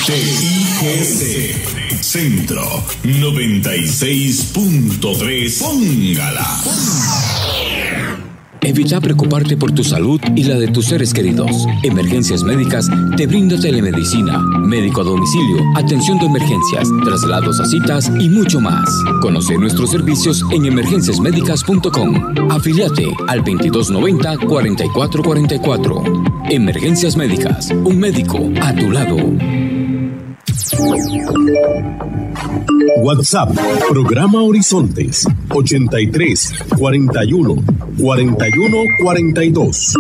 CIGC Centro 96.3. Póngala. Evita preocuparte por tu salud y la de tus seres queridos. Emergencias Médicas te brinda telemedicina, médico a domicilio, atención de emergencias, traslados a citas y mucho más. Conoce nuestros servicios en emergenciasmedicas.com. Afíliate al 2290-4444. Emergencias Médicas, un médico a tu lado. WhatsApp, programa Horizontes, 83 41 41 42,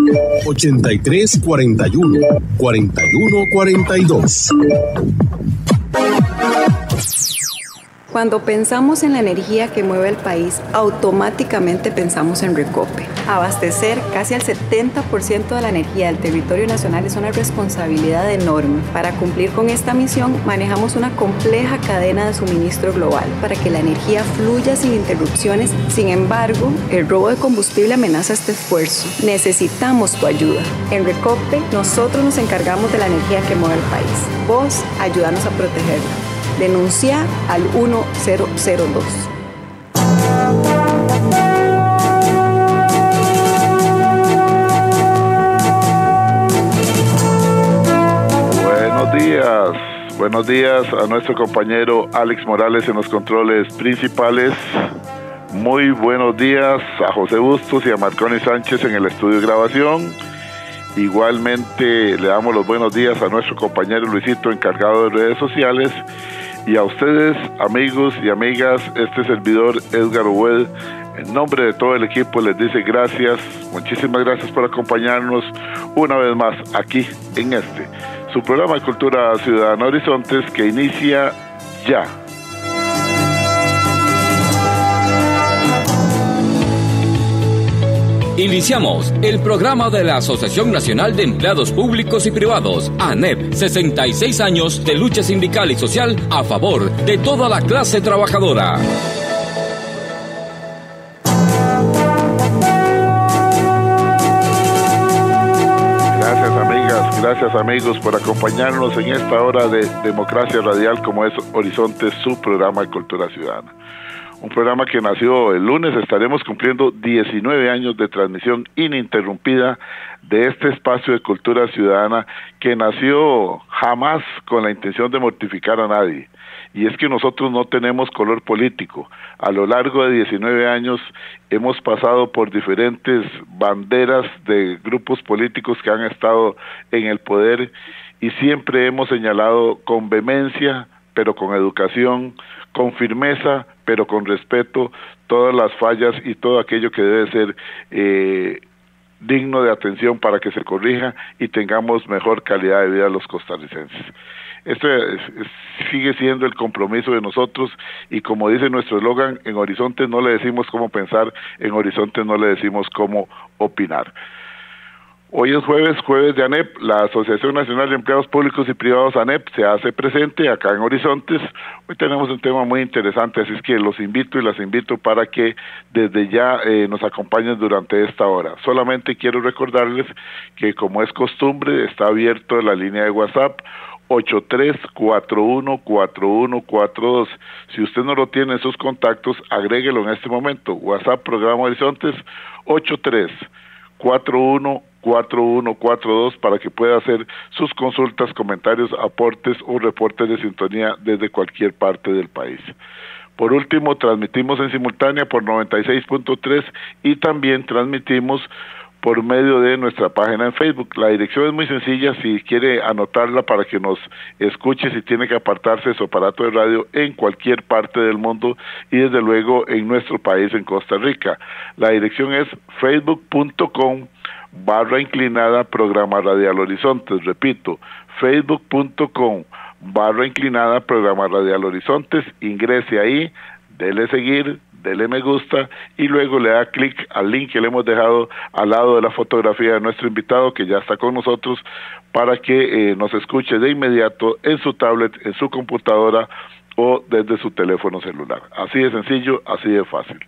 83 41 41 42. Cuando pensamos en la energía que mueve el país, automáticamente pensamos en Recope. Abastecer casi al 70% de la energía del territorio nacional es una responsabilidad enorme. Para cumplir con esta misión, manejamos una compleja cadena de suministro global para que la energía fluya sin interrupciones. Sin embargo, el robo de combustible amenaza este esfuerzo. Necesitamos tu ayuda. En Recope, nosotros nos encargamos de la energía que mueve el país. Vos, ayúdanos a protegerla. Denuncia al 1002. Buenos días a nuestro compañero Alex Morales en los controles principales. Muy buenos días a José Bustos y a Marconi Sánchez en el estudio de grabación. Igualmente le damos los buenos días a nuestro compañero Luisito, encargado de redes sociales. Y a ustedes, amigos y amigas, este servidor Edgar Obed, en nombre de todo el equipo les dice gracias, muchísimas gracias por acompañarnos una vez más aquí en su programa de Cultura Ciudadana Horizontes, que inicia ya. Iniciamos el programa de la Asociación Nacional de Empleados Públicos y Privados, ANEP, 66 años de lucha sindical y social a favor de toda la clase trabajadora. Gracias, amigas, gracias, amigos, por acompañarnos en esta hora de Democracia Radial, como es Horizonte, su programa de Cultura Ciudadana. Un programa que nació el lunes. Estaremos cumpliendo 19 años de transmisión ininterrumpida de este espacio de cultura ciudadana que nació jamás con la intención de mortificar a nadie. Y es que nosotros no tenemos color político. A lo largo de 19 años hemos pasado por diferentes banderas de grupos políticos que han estado en el poder y siempre hemos señalado con vehemencia, pero con educación, con firmeza, pero con respeto, todas las fallas y todo aquello que debe ser digno de atención para que se corrija y tengamos mejor calidad de vida los costarricenses. Esto sigue siendo el compromiso de nosotros y, como dice nuestro eslogan, en Horizonte no le decimos cómo pensar, en Horizonte no le decimos cómo opinar. Hoy es jueves de ANEP. La Asociación Nacional de Empleados Públicos y Privados ANEP se hace presente acá en Horizontes. Hoy tenemos un tema muy interesante, así es que los invito y las invito para que desde ya nos acompañen durante esta hora. Solamente quiero recordarles que, como es costumbre, está abierto la línea de WhatsApp 83414142. Si usted no lo tiene en sus contactos, agréguelo en este momento. WhatsApp Programa Horizontes 83414142 para que pueda hacer sus consultas, comentarios, aportes o reportes de sintonía desde cualquier parte del país. Por último, transmitimos en simultánea por 96.3 y también transmitimos por medio de nuestra página en Facebook. La dirección es muy sencilla, si quiere anotarla para que nos escuche, si tiene que apartarse de su aparato de radio en cualquier parte del mundo y desde luego en nuestro país, en Costa Rica. La dirección es facebook.com/Programa Radial Horizontes. Repito, facebook.com/Programa Radial Horizontes. Ingrese ahí, dele seguir, dele me gusta y luego le da clic al link que le hemos dejado al lado de la fotografía de nuestro invitado, que ya está con nosotros, para que nos escuche de inmediato en su tablet, en su computadora o desde su teléfono celular. Así de sencillo, así de fácil.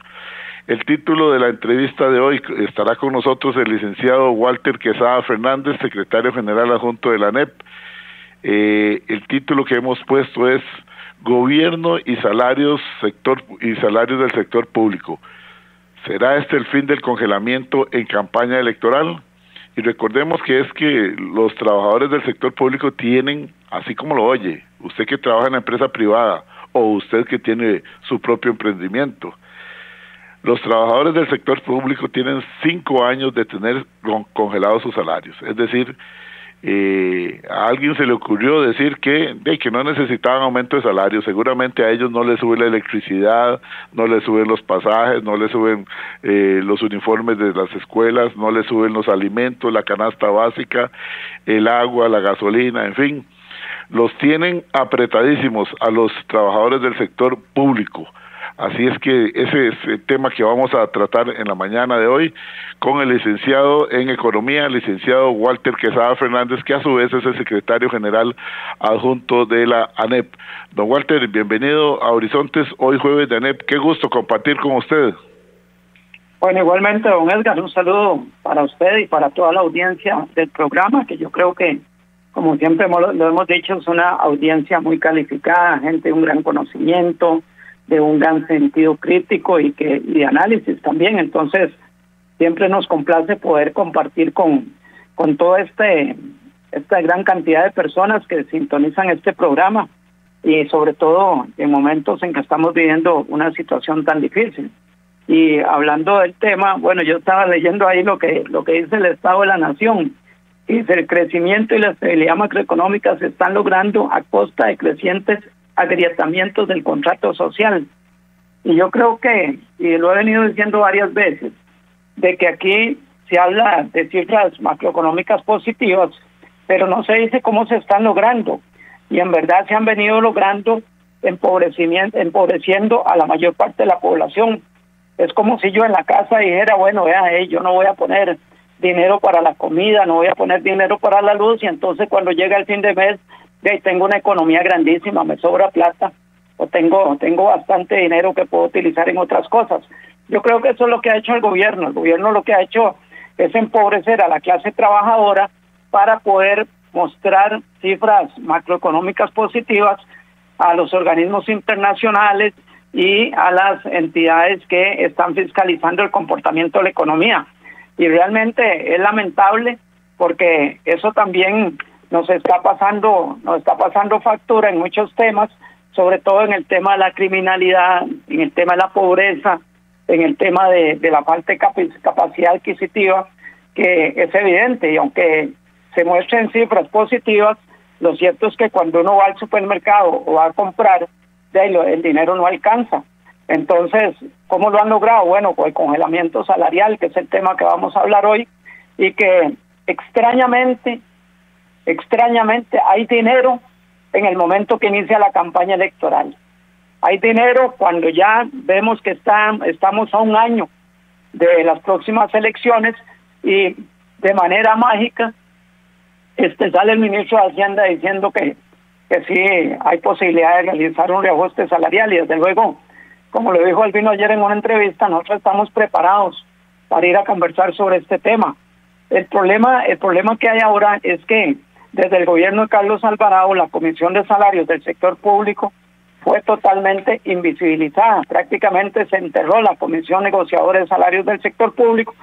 El título de la entrevista de hoy: estará con nosotros el licenciado Walter Quesada Fernández, secretario general adjunto de la ANEP. El título que hemos puesto es Gobierno y salarios del sector público. ¿Será este el fin del congelamiento en campaña electoral? Y recordemos que es que los trabajadores del sector público tienen, así como lo oye, usted que trabaja en la empresa privada o usted que tiene su propio emprendimiento, los trabajadores del sector público tienen 5 años de tener congelados sus salarios. Es decir, a alguien se le ocurrió decir que no necesitaban aumento de salario. Seguramente a ellos no les sube la electricidad, no les suben los pasajes, no les suben los uniformes de las escuelas, no les suben los alimentos, la canasta básica, el agua, la gasolina, en fin, los tienen apretadísimos a los trabajadores del sector público. Así es que ese es el tema que vamos a tratar en la mañana de hoy con el licenciado en Economía, el licenciado Walter Quesada Fernández, que a su vez es el secretario general adjunto de la ANEP. Don Walter, bienvenido a Horizontes, hoy jueves de ANEP. Qué gusto compartir con usted. Bueno, igualmente, don Edgar, un saludo para usted y para toda la audiencia del programa, que yo creo que, como siempre lo hemos dicho, es una audiencia muy calificada, gente de un gran conocimiento, de un gran sentido crítico y de análisis también. Entonces, siempre nos complace poder compartir con toda esta gran cantidad de personas que sintonizan este programa, y sobre todo en momentos en que estamos viviendo una situación tan difícil. Y hablando del tema, bueno, yo estaba leyendo ahí lo que dice el Estado de la Nación. Dice: el crecimiento y la estabilidad macroeconómica se están logrando a costa de crecientes agrietamientos del contrato social. Y yo creo que, y lo he venido diciendo varias veces, de que aquí se habla de cifras macroeconómicas positivas, pero no se dice cómo se están logrando. Y en verdad se han venido logrando empobreciendo a la mayor parte de la población. Es como si yo en la casa dijera, bueno, vea, yo no voy a poner dinero para la comida, no voy a poner dinero para la luz, y entonces cuando llega el fin de mes, tengo una economía grandísima, me sobra plata, o tengo bastante dinero que puedo utilizar en otras cosas. Yo creo que eso es lo que ha hecho el gobierno. El gobierno lo que ha hecho es empobrecer a la clase trabajadora para poder mostrar cifras macroeconómicas positivas a los organismos internacionales y a las entidades que están fiscalizando el comportamiento de la economía. Y realmente es lamentable, porque eso también nos está pasando factura en muchos temas, sobre todo en el tema de la criminalidad, en el tema de la pobreza, en el tema de la falta de capacidad adquisitiva, que es evidente. Y aunque se muestren cifras positivas, lo cierto es que cuando uno va al supermercado o va a comprar, el dinero no alcanza. Entonces, ¿cómo lo han logrado? Bueno, con el congelamiento salarial, que es el tema que vamos a hablar hoy, y que extrañamente hay dinero en el momento que inicia la campaña electoral. Hay dinero cuando ya vemos que estamos a un año de las próximas elecciones, y de manera mágica sale el ministro de Hacienda diciendo que sí hay posibilidad de realizar un reajuste salarial. Y desde luego, como lo dijo Albino ayer en una entrevista, nosotros estamos preparados para ir a conversar sobre este tema. El problema que hay ahora es que desde el gobierno de Carlos Alvarado, la Comisión de Salarios del Sector Público fue totalmente invisibilizada. Prácticamente se enterró la Comisión Negociadora de Salarios del Sector Público,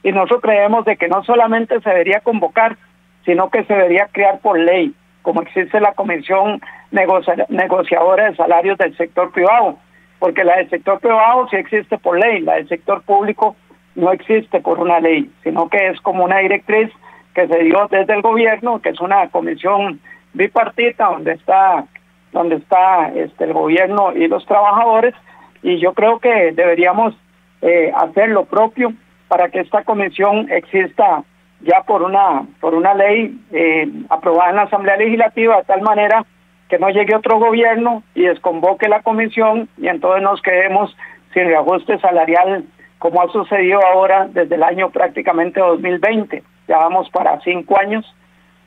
y nosotros creemos de que no solamente se debería convocar, sino que se debería crear por ley, como existe la Comisión Negociadora de Salarios del Sector Privado, porque la del sector privado sí existe por ley, la del sector público no existe por una ley, sino que es como una directriz que se dio desde el gobierno, que es una comisión bipartita donde está el gobierno y los trabajadores. Y yo creo que deberíamos hacer lo propio para que esta comisión exista ya por una ley aprobada en la Asamblea Legislativa, de tal manera que no llegue otro gobierno y desconvoque la comisión y entonces nos quedemos sin reajuste salarial, como ha sucedido ahora desde el año prácticamente 2020. Ya vamos para 5 años.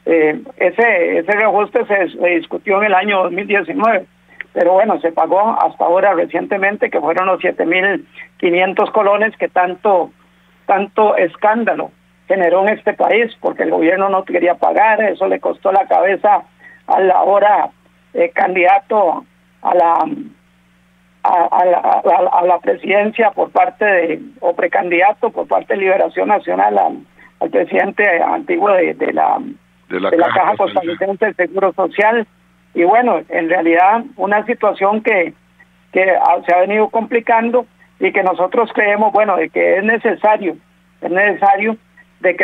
Ese reajuste se discutió en el año 2019, pero bueno, se pagó hasta ahora recientemente, que fueron los 7.500 colones que tanto escándalo generó en este país, porque el gobierno no quería pagar. Eso le costó la cabeza al ahora candidato a la presidencia por parte de, o precandidato por parte de Liberación Nacional al presidente antiguo de la Caja Costarricense del Seguro Social. Y bueno, en realidad una situación que se ha venido complicando y que nosotros creemos, bueno, de que es necesario de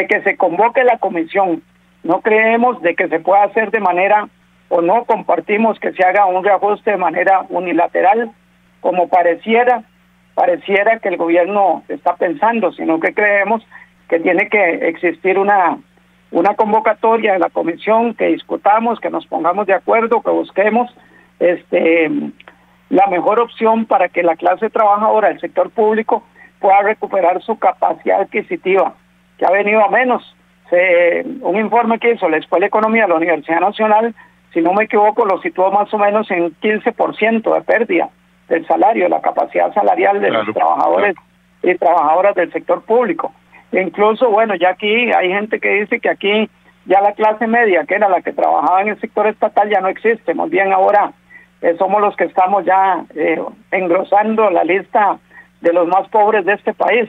que se convoque la comisión. No creemos de que se pueda hacer de manera, o no compartimos que se haga un reajuste de manera unilateral, como pareciera que el gobierno está pensando, sino que creemos que tiene que existir una convocatoria de la comisión, que discutamos, que nos pongamos de acuerdo, que busquemos la mejor opción para que la clase trabajadora del sector público pueda recuperar su capacidad adquisitiva, que ha venido a menos. Un informe que hizo la Escuela de Economía de la Universidad Nacional, si no me equivoco, lo situó más o menos en 15% de pérdida del salario, de la capacidad salarial de los trabajadores y trabajadoras del sector público. E incluso, bueno, ya aquí hay gente que dice que aquí ya la clase media, que era la que trabajaba en el sector estatal, ya no existe. Más bien ahora somos los que estamos ya engrosando la lista de los más pobres de este país.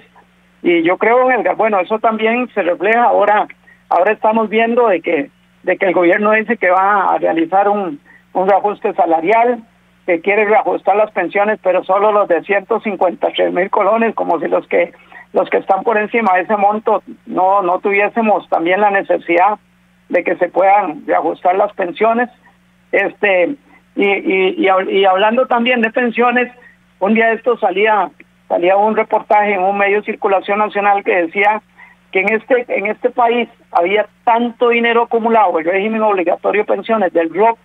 Y yo creo, Edgar, bueno, eso también se refleja ahora estamos viendo de que el gobierno dice que va a realizar un reajuste salarial, que quiere reajustar las pensiones, pero solo los de 153,000 colones, como si los que están por encima de ese monto no tuviésemos también la necesidad de que se puedan reajustar las pensiones. Y hablando también de pensiones, un día de esto salía un reportaje en un medio de circulación nacional que decía que en este país había tanto dinero acumulado, el régimen obligatorio de pensiones del ROP,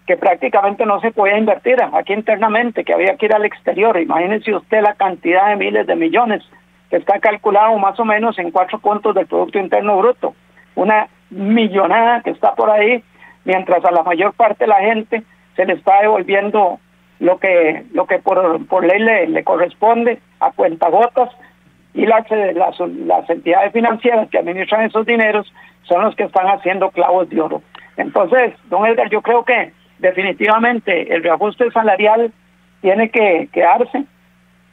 que prácticamente no se podía invertir aquí internamente, que había que ir al exterior. Imagínense usted la cantidad de miles de millones que está calculado más o menos en 4 puntos del Producto Interno Bruto. Una millonada que está por ahí, mientras a la mayor parte de la gente se le está devolviendo lo que por ley le corresponde a cuentagotas, y las entidades financieras que administran esos dineros son los que están haciendo clavos de oro. Entonces, don Edgar, yo creo que definitivamente el reajuste salarial tiene que quedarse.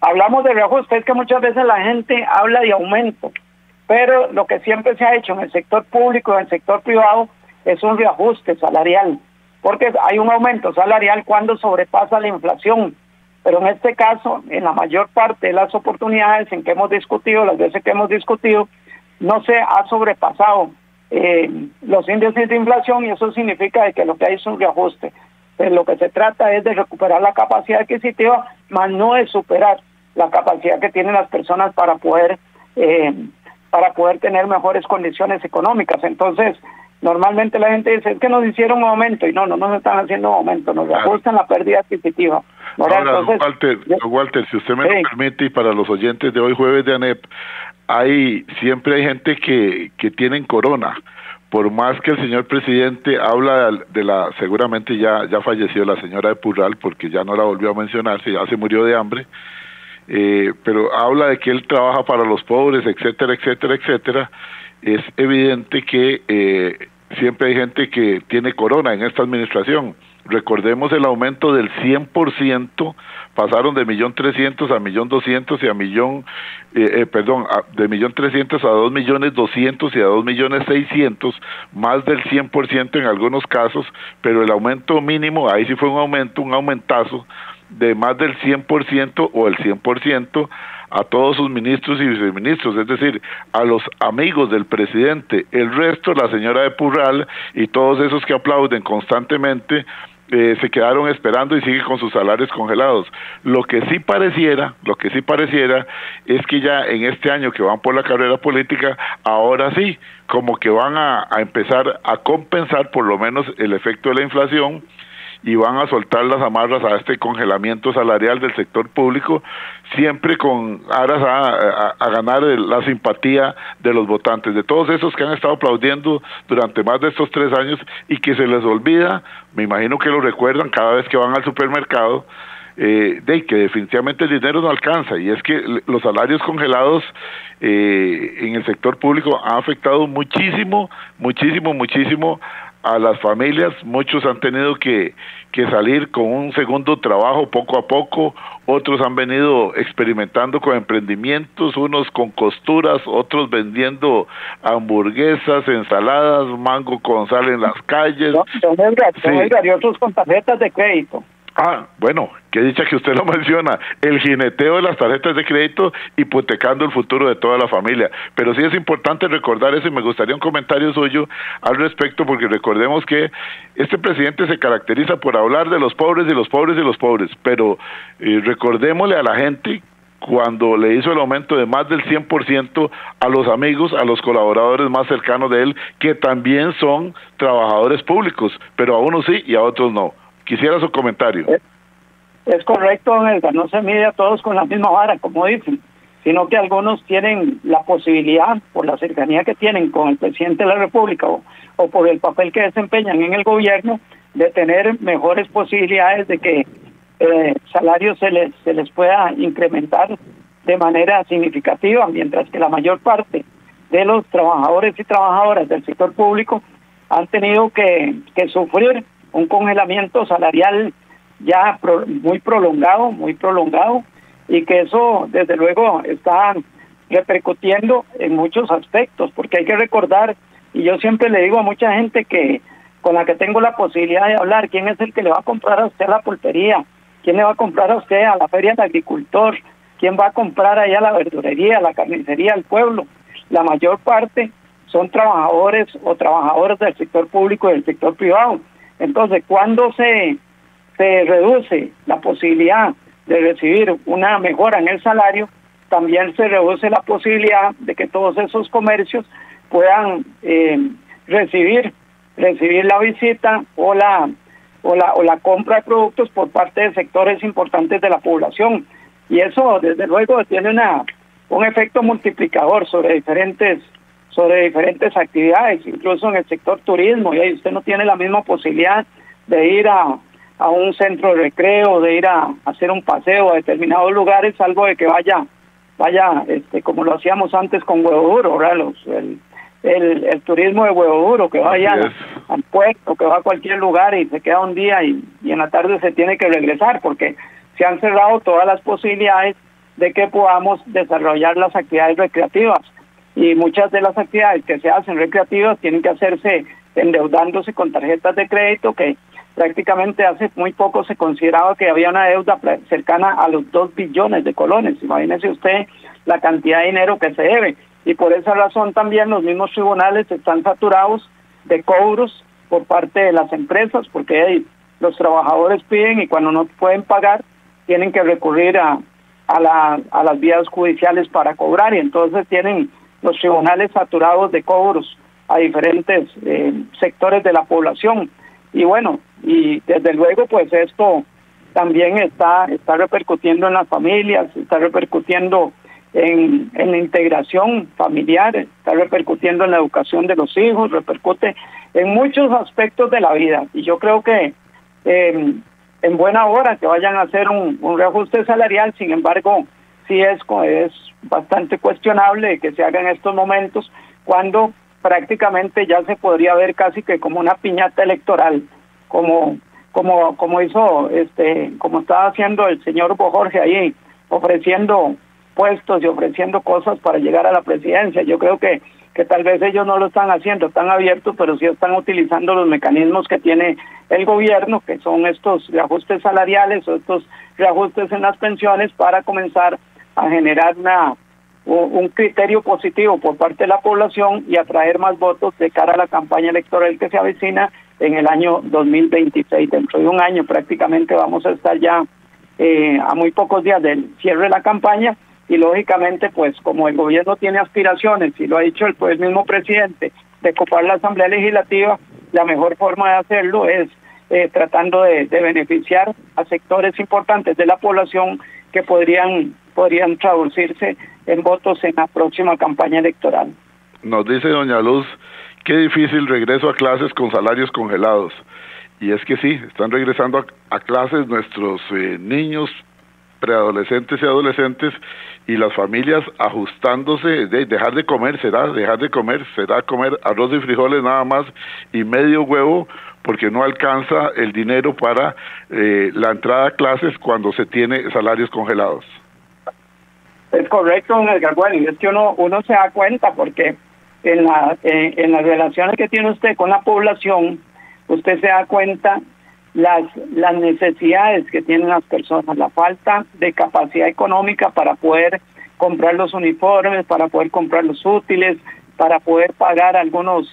Hablamos de reajuste, es que muchas veces la gente habla de aumento, pero lo que siempre se ha hecho en el sector público y en el sector privado es un reajuste salarial, porque hay un aumento salarial cuando sobrepasa la inflación. Pero en este caso, en la mayor parte de las oportunidades en que hemos discutido, las veces que hemos discutido, no se ha sobrepasado los índices de inflación, y eso significa de que lo que hay es un reajuste. Pero lo que se trata es de recuperar la capacidad adquisitiva, más no de superar la capacidad que tienen las personas para poder tener mejores condiciones económicas. Entonces, normalmente la gente dice, es que nos hicieron un aumento, y no nos están haciendo un aumento, nos reajustan la pérdida adquisitiva. Ahora, entonces, Walter, si usted me lo permite, y para los oyentes de hoy jueves de ANEP, siempre hay gente que tienen corona. Por más que el señor presidente habla seguramente ya falleció la señora de Purral, porque ya no la volvió a mencionar, ya se murió de hambre, pero habla de que él trabaja para los pobres, etcétera, etcétera, etcétera. Es evidente que siempre hay gente que tiene corona en esta administración. Recordemos el aumento del 100%, pasaron de 1.300.000 a 1.200.000 y de 1.300.000 a 2.200.000 y a 2.600.000, más del 100% en algunos casos, pero el aumento mínimo, ahí sí fue un aumentazo de más del 100% o el 100% a todos sus ministros y viceministros, es decir, a los amigos del presidente. El resto, la señora de Purral y todos esos que aplauden constantemente, se quedaron esperando y siguen con sus salarios congelados. Lo que sí pareciera es que ya en este año que van por la carrera política, ahora sí, como que van a empezar a compensar por lo menos el efecto de la inflación, y van a soltar las amarras a este congelamiento salarial del sector público, siempre con aras a ganar la simpatía de los votantes, de todos esos que han estado aplaudiendo durante más de estos 3 años y que se les olvida, me imagino que lo recuerdan cada vez que van al supermercado, de que definitivamente el dinero no alcanza, y es que los salarios congelados en el sector público han afectado muchísimo a las familias. Muchos han tenido que salir con un segundo trabajo poco a poco, otros han venido experimentando con emprendimientos, unos con costuras, otros vendiendo hamburguesas, ensaladas, mango con sal en las calles. Don Edgar, y otros con tarjetas de crédito. Bueno, qué dicha que usted lo menciona, el jineteo de las tarjetas de crédito hipotecando el futuro de toda la familia, pero sí es importante recordar eso y me gustaría un comentario suyo al respecto, porque recordemos que este presidente se caracteriza por hablar de los pobres y los pobres y los pobres, pero recordémosle a la gente cuando le hizo el aumento de más del 100% a los amigos, a los colaboradores más cercanos de él, que también son trabajadores públicos, pero a unos sí y a otros no. Quisiera su comentario. Es correcto, don Edgar, no se mide a todos con la misma vara, como dicen, sino que algunos tienen la posibilidad, por la cercanía que tienen con el presidente de la República o por el papel que desempeñan en el gobierno, de tener mejores posibilidades de que salarios se les pueda incrementar de manera significativa, mientras que la mayor parte de los trabajadores y trabajadoras del sector público han tenido que sufrir un congelamiento salarial ya muy prolongado, y que eso desde luego está repercutiendo en muchos aspectos, porque hay que recordar, y yo siempre le digo a mucha gente que con la que tengo la posibilidad de hablar, ¿quién es el que le va a comprar a usted la pulpería? ¿Quién le va a comprar a usted a la feria del agricultor? ¿Quién va a comprar allá la verdurería, la carnicería del pueblo? La mayor parte son trabajadores o trabajadoras del sector público y del sector privado. Entonces, cuando se reduce la posibilidad de recibir una mejora en el salario, también se reduce la posibilidad de que todos esos comercios puedan recibir la visita o la compra de productos por parte de sectores importantes de la población. Y eso, desde luego, tiene un efecto multiplicador sobre diferentes actividades, incluso en el sector turismo, y ahí usted no tiene la misma posibilidad de ir a un centro de recreo, de ir a hacer un paseo a determinados lugares, salvo de que vaya como lo hacíamos antes con Huevo Duro, ¿verdad? El turismo de Huevo Duro, que vaya al puerto, que va a cualquier lugar y se queda un día y en la tarde se tiene que regresar, porque se han cerrado todas las posibilidades de que podamos desarrollar las actividades recreativas. Y muchas de las actividades que se hacen recreativas tienen que hacerse endeudándose con tarjetas de crédito, que prácticamente hace muy poco se consideraba que había una deuda cercana a los 2 billones de colones. Imagínese usted la cantidad de dinero que se debe. Y por esa razón también los mismos tribunales están saturados de cobros por parte de las empresas, porque los trabajadores piden y cuando no pueden pagar tienen que recurrir a las vías judiciales para cobrar, y entonces tienen los tribunales saturados de cobros a diferentes sectores de la población. Y bueno, y desde luego pues esto también está repercutiendo en las familias, está repercutiendo en la integración familiar, está repercutiendo en la educación de los hijos, repercute en muchos aspectos de la vida. Y yo creo que en buena hora que vayan a hacer un reajuste salarial. Sin embargo, sí es bastante cuestionable que se haga en estos momentos, cuando prácticamente ya se podría ver casi que como una piñata electoral, como hizo como estaba haciendo el señor Bojorge ahí, ofreciendo puestos y ofreciendo cosas para llegar a la presidencia. Yo creo que tal vez ellos no lo están haciendo tan abierto, pero sí están utilizando los mecanismos que tiene el gobierno, que son estos reajustes salariales o estos reajustes en las pensiones, para comenzar a generar un criterio positivo por parte de la población y atraer más votos de cara a la campaña electoral que se avecina en el año 2026. Dentro de un año prácticamente vamos a estar ya a muy pocos días del cierre de la campaña, y lógicamente pues como el gobierno tiene aspiraciones, y lo ha dicho el mismo presidente, de copar la Asamblea Legislativa, la mejor forma de hacerlo es tratando de beneficiar a sectores importantes de la población que podrían traducirse en votos en la próxima campaña electoral. Nos dice doña Luz, qué difícil regreso a clases con salarios congelados. Y es que sí, están regresando a clases nuestros niños preadolescentes y adolescentes, y las familias ajustándose, dejar de comer será comer arroz y frijoles nada más y medio huevo, porque no alcanza el dinero para la entrada a clases cuando se tiene salarios congelados. Es correcto, don Edgar. Bueno, y es que uno se da cuenta, porque en las relaciones que tiene usted con la población, usted se da cuenta las necesidades que tienen las personas, la falta de capacidad económica para poder comprar los uniformes, para poder comprar los útiles, para poder pagar algunos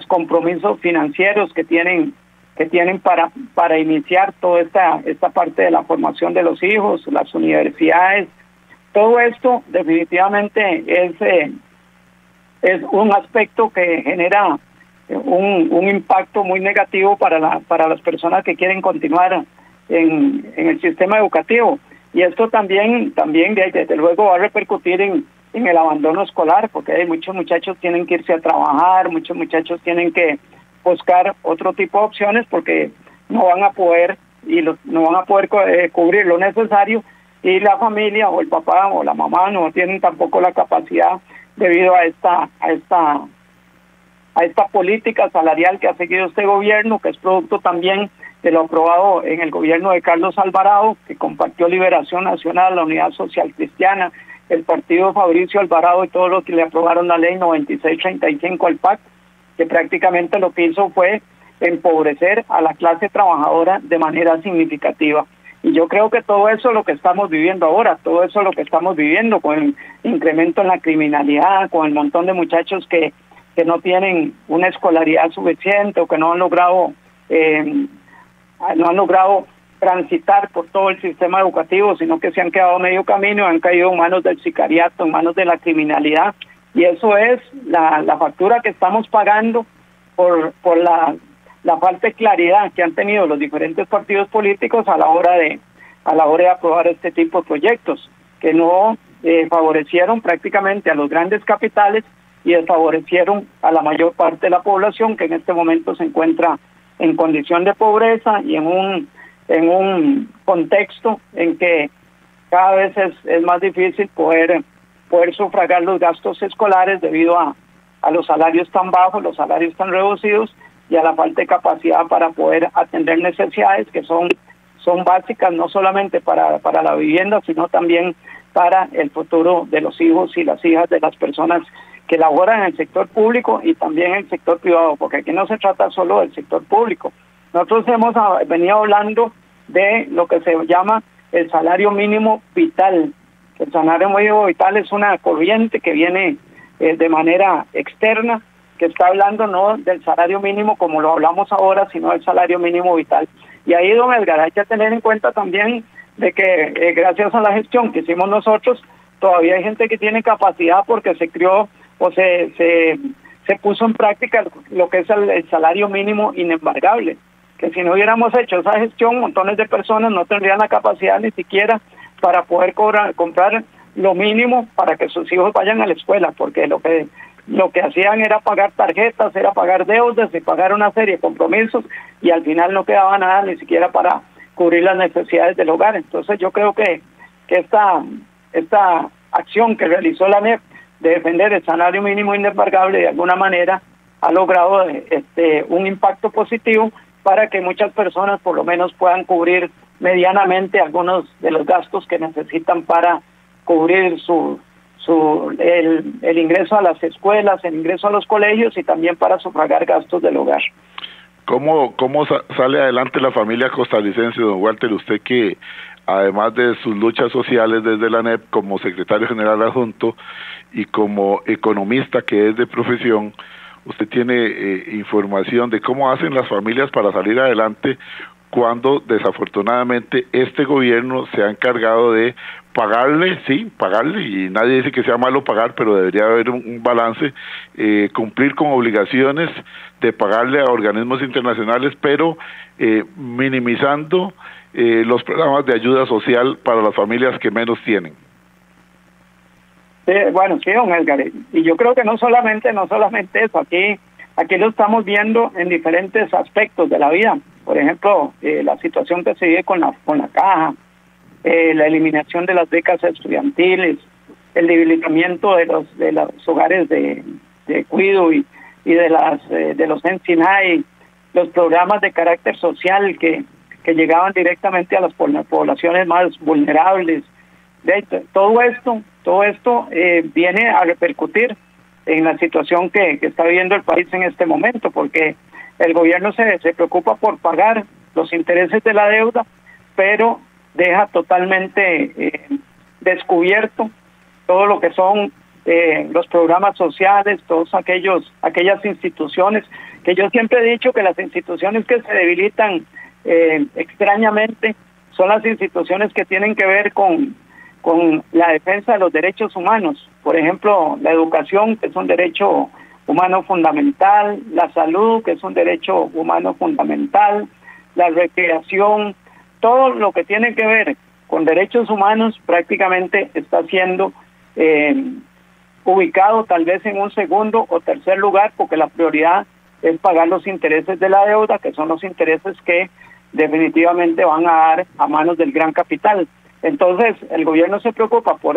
compromisos financieros que tienen para iniciar toda esta parte de la formación de los hijos, las universidades. Todo esto definitivamente es un aspecto que genera un impacto muy negativo para las personas que quieren continuar en el sistema educativo. Y esto también desde luego va a repercutir en el abandono escolar, porque hay muchos muchachos tienen que irse a trabajar, muchos muchachos tienen que buscar otro tipo de opciones porque no van a poder cubrir lo necesario, y la familia o el papá o la mamá no tienen tampoco la capacidad debido a esta política salarial que ha seguido este gobierno, que es producto también de lo aprobado en el gobierno de Carlos Alvarado, que compartió Liberación Nacional, la Unidad Social Cristiana, el partido de Fabricio Alvarado y todos los que le aprobaron la ley 9635 al PAC, que prácticamente lo que hizo fue empobrecer a la clase trabajadora de manera significativa. Y yo creo que todo eso es lo que estamos viviendo ahora, todo eso es lo que estamos viviendo con el incremento en la criminalidad, con el montón de muchachos que no tienen una escolaridad suficiente o que no han logrado transitar por todo el sistema educativo, sino que se han quedado a medio camino, han caído en manos del sicariato, en manos de la criminalidad, y eso es la factura que estamos pagando por la falta de claridad que han tenido los diferentes partidos políticos a la hora de aprobar este tipo de proyectos, que no favorecieron prácticamente a los grandes capitales y desfavorecieron a la mayor parte de la población, que en este momento se encuentra en condición de pobreza y en un contexto en que cada vez es más difícil poder sufragar los gastos escolares debido a los salarios tan bajos, los salarios tan reducidos y a la falta de capacidad para poder atender necesidades que son básicas no solamente para la vivienda, sino también para el futuro de los hijos y las hijas de las personas que laboran en el sector público y también en el sector privado, porque aquí no se trata solo del sector público. Nosotros hemos venido hablando de lo que se llama el salario mínimo vital. El salario mínimo vital es una corriente que viene de manera externa, que está hablando no del salario mínimo como lo hablamos ahora, sino del salario mínimo vital. Y ahí, don Edgar, hay que tener en cuenta también de que gracias a la gestión que hicimos nosotros, todavía hay gente que tiene capacidad porque se creó o se puso en práctica lo que es el salario mínimo inembargable, que si no hubiéramos hecho esa gestión, montones de personas no tendrían la capacidad ni siquiera para poder comprar lo mínimo para que sus hijos vayan a la escuela, porque lo que hacían era pagar tarjetas, era pagar deudas y pagar una serie de compromisos, y al final no quedaba nada ni siquiera para cubrir las necesidades del hogar. Entonces yo creo que esta acción que realizó la ANEP de defender el salario mínimo inembargable de alguna manera ha logrado un impacto positivo para que muchas personas por lo menos puedan cubrir medianamente algunos de los gastos que necesitan para cubrir el ingreso a las escuelas, el ingreso a los colegios y también para sufragar gastos del hogar. ¿Cómo sale adelante la familia costarricense, don Walter? Usted que además de sus luchas sociales desde la ANEP como secretario general adjunto y como economista que es de profesión, usted tiene información de cómo hacen las familias para salir adelante cuando desafortunadamente este gobierno se ha encargado de pagarle, y nadie dice que sea malo pagar, pero debería haber un balance, cumplir con obligaciones de pagarle a organismos internacionales, pero minimizando los programas de ayuda social para las familias que menos tienen. Bueno, sí, don Edgar, y yo creo que no solamente eso, aquí lo estamos viendo en diferentes aspectos de la vida. Por ejemplo, la situación que se vive con la caja, la eliminación de las becas estudiantiles, el debilitamiento de los hogares de cuido y de los Ensinay, los programas de carácter social que llegaban directamente a las poblaciones más vulnerables. Todo esto viene a repercutir en la situación que está viviendo el país en este momento, porque el gobierno se preocupa por pagar los intereses de la deuda, pero deja totalmente descubierto todo lo que son los programas sociales, aquellas instituciones, que yo siempre he dicho que las instituciones que se debilitan extrañamente son las instituciones que tienen que ver con la defensa de los derechos humanos. Por ejemplo, la educación, que es un derecho humano fundamental, la salud, que es un derecho humano fundamental, la recreación, todo lo que tiene que ver con derechos humanos prácticamente está siendo ubicado tal vez en un segundo o tercer lugar, porque la prioridad es pagar los intereses de la deuda, que son los intereses que definitivamente van a dar a manos del gran capital. Entonces, el gobierno se preocupa por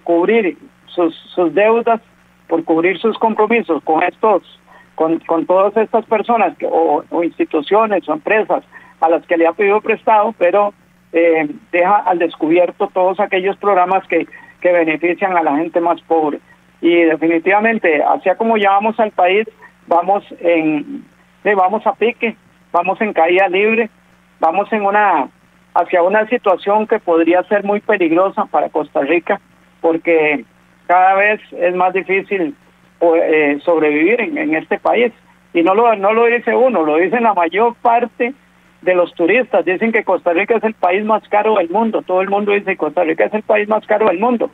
cubrir sus deudas, por cubrir sus compromisos con todas estas personas o instituciones o empresas a las que le ha pedido prestado, pero deja al descubierto todos aquellos programas que benefician a la gente más pobre. Y definitivamente, hacia como llevamos al país, vamos a pique, vamos en caída libre, vamos hacia una situación que podría ser muy peligrosa para Costa Rica, porque cada vez es más difícil sobrevivir en este país. Y no lo dice uno, lo dicen la mayor parte de los turistas. Dicen que Costa Rica es el país más caro del mundo. Todo el mundo dice que Costa Rica es el país más caro del mundo.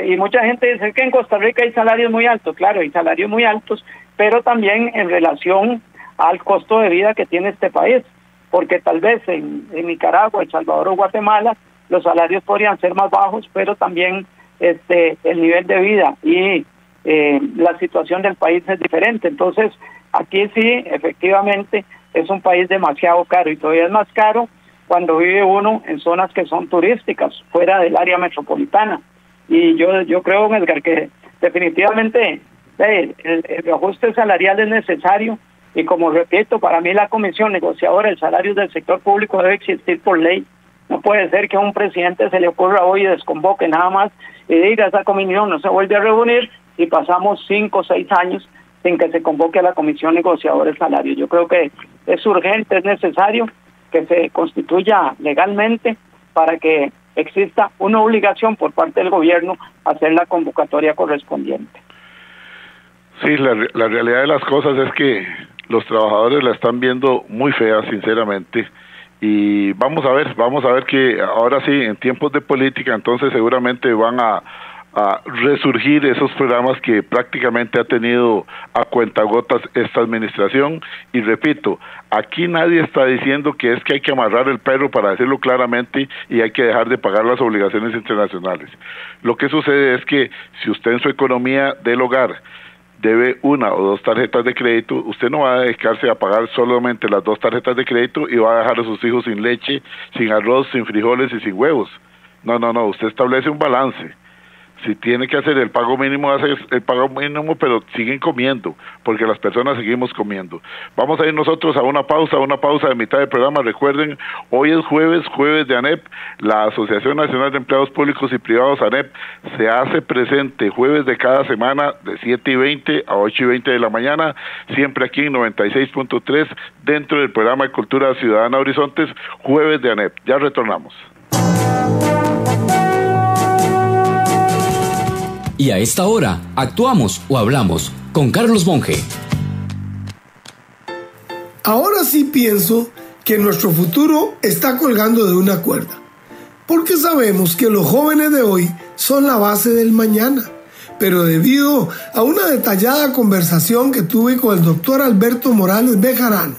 Y mucha gente dice que en Costa Rica hay salarios muy altos. Claro, hay salarios muy altos, pero también en relación al costo de vida que tiene este país. Porque tal vez en Nicaragua, El Salvador o Guatemala los salarios podrían ser más bajos, pero también el nivel de vida y la situación del país es diferente. Entonces, aquí sí, efectivamente, es un país demasiado caro, y todavía es más caro cuando vive uno en zonas que son turísticas, fuera del área metropolitana. Y yo creo, Edgar, que definitivamente el ajuste salarial es necesario, y como repito, para mí la comisión negociadora, el salario del sector público debe existir por ley. No puede ser que a un presidente se le ocurra hoy y desconvoque nada más y diga esa comisión no se vuelve a reunir, y pasamos 5 o 6 años sin que se convoque a la comisión negociadora del salario. Yo creo que es urgente, es necesario que se constituya legalmente para que exista una obligación por parte del gobierno a hacer la convocatoria correspondiente. Sí, la realidad de las cosas es que los trabajadores la están viendo muy fea, sinceramente, y vamos a ver que ahora sí, en tiempos de política, entonces seguramente van a resurgir esos programas que prácticamente ha tenido a cuentagotas esta administración. Y repito, aquí nadie está diciendo que es que hay que amarrar el perro, para decirlo claramente, y hay que dejar de pagar las obligaciones internacionales. Lo que sucede es que si usted en su economía del hogar debe 1 o 2 tarjetas de crédito, usted no va a dedicarse a pagar solamente las 2 tarjetas de crédito y va a dejar a sus hijos sin leche, sin arroz, sin frijoles y sin huevos. No, usted establece un balance. Si tiene que hacer el pago mínimo, hace el pago mínimo, pero siguen comiendo, porque las personas seguimos comiendo. Vamos a ir nosotros a una pausa de mitad del programa. Recuerden, hoy es jueves de ANEP, la Asociación Nacional de Empleados Públicos y Privados ANEP se hace presente jueves de cada semana de 7:20 a 8:20 de la mañana, siempre aquí en 96.3, dentro del programa de Cultura Ciudadana Horizontes, jueves de ANEP. Ya retornamos. Y a esta hora, actuamos o hablamos con Carlos Monge. Ahora sí pienso que nuestro futuro está colgando de una cuerda, porque sabemos que los jóvenes de hoy son la base del mañana. Pero debido a una detallada conversación que tuve con el doctor Alberto Morales Bejarano,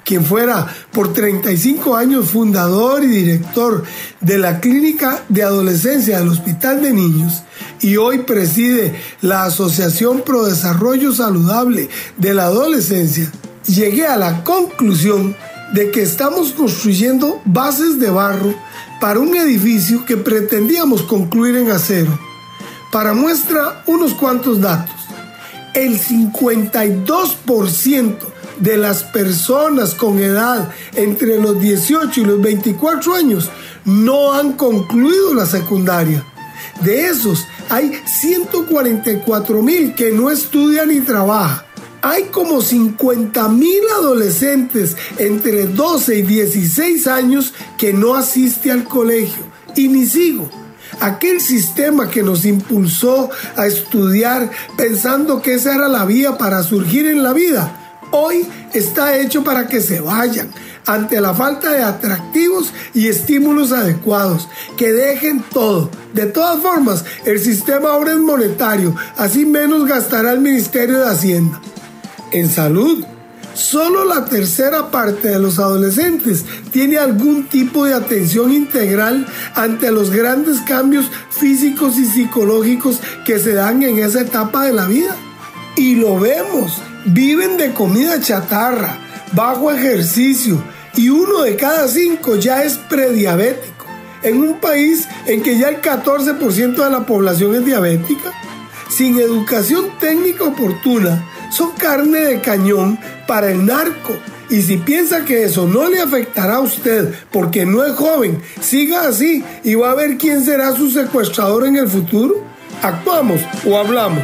quien fuera por 35 años fundador y director de la Clínica de Adolescencia del Hospital de Niños, y hoy preside la Asociación Pro Desarrollo Saludable de la Adolescencia, llegué a la conclusión de que estamos construyendo bases de barro para un edificio que pretendíamos concluir en acero. Para muestra, unos cuantos datos. El 52% de las personas con edad entre los 18 y los 24 años no han concluido la secundaria. De esos, hay 144,000 que no estudian ni trabajan. Hay como 50,000 adolescentes entre 12 y 16 años que no asisten al colegio. Y ni sigo. Aquel sistema que nos impulsó a estudiar pensando que esa era la vía para surgir en la vida, hoy está hecho para que se vayan ante la falta de atractivos y estímulos adecuados, que dejen todo. De todas formas, el sistema ahora es monetario, así menos gastará el Ministerio de Hacienda. En salud, solo la tercera parte de los adolescentes tiene algún tipo de atención integral ante los grandes cambios físicos y psicológicos que se dan en esa etapa de la vida. Y lo vemos, viven de comida chatarra, bajo ejercicio, y 1 de cada 5 ya es prediabético, en un país en que ya el 14% de la población es diabética. Sin educación técnica oportuna, son carne de cañón para el narco. Y si piensa que eso no le afectará a usted porque no es joven, siga así y va a ver quién será su secuestrador en el futuro. ¿Actuamos o hablamos?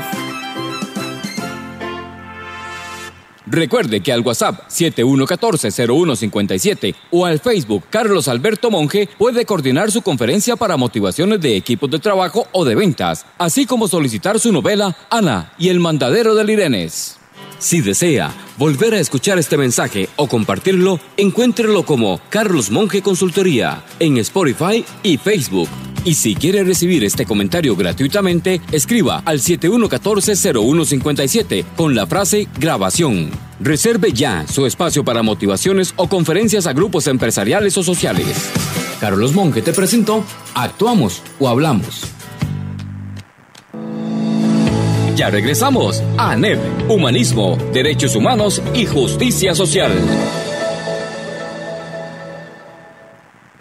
Recuerde que al WhatsApp 7114-0157 o al Facebook Carlos Alberto Monge puede coordinar su conferencia para motivaciones de equipos de trabajo o de ventas, así como solicitar su novela Ana y el mandadero del Irenes. Si desea volver a escuchar este mensaje o compartirlo, encuéntrelo como Carlos Monge Consultoría en Spotify y Facebook. Y si quiere recibir este comentario gratuitamente, escriba al 7114-0157 con la frase grabación. Reserve ya su espacio para motivaciones o conferencias a grupos empresariales o sociales. Carlos Monge te presentó Actuamos o Hablamos. Ya regresamos a ANEP, Humanismo, Derechos Humanos y Justicia Social.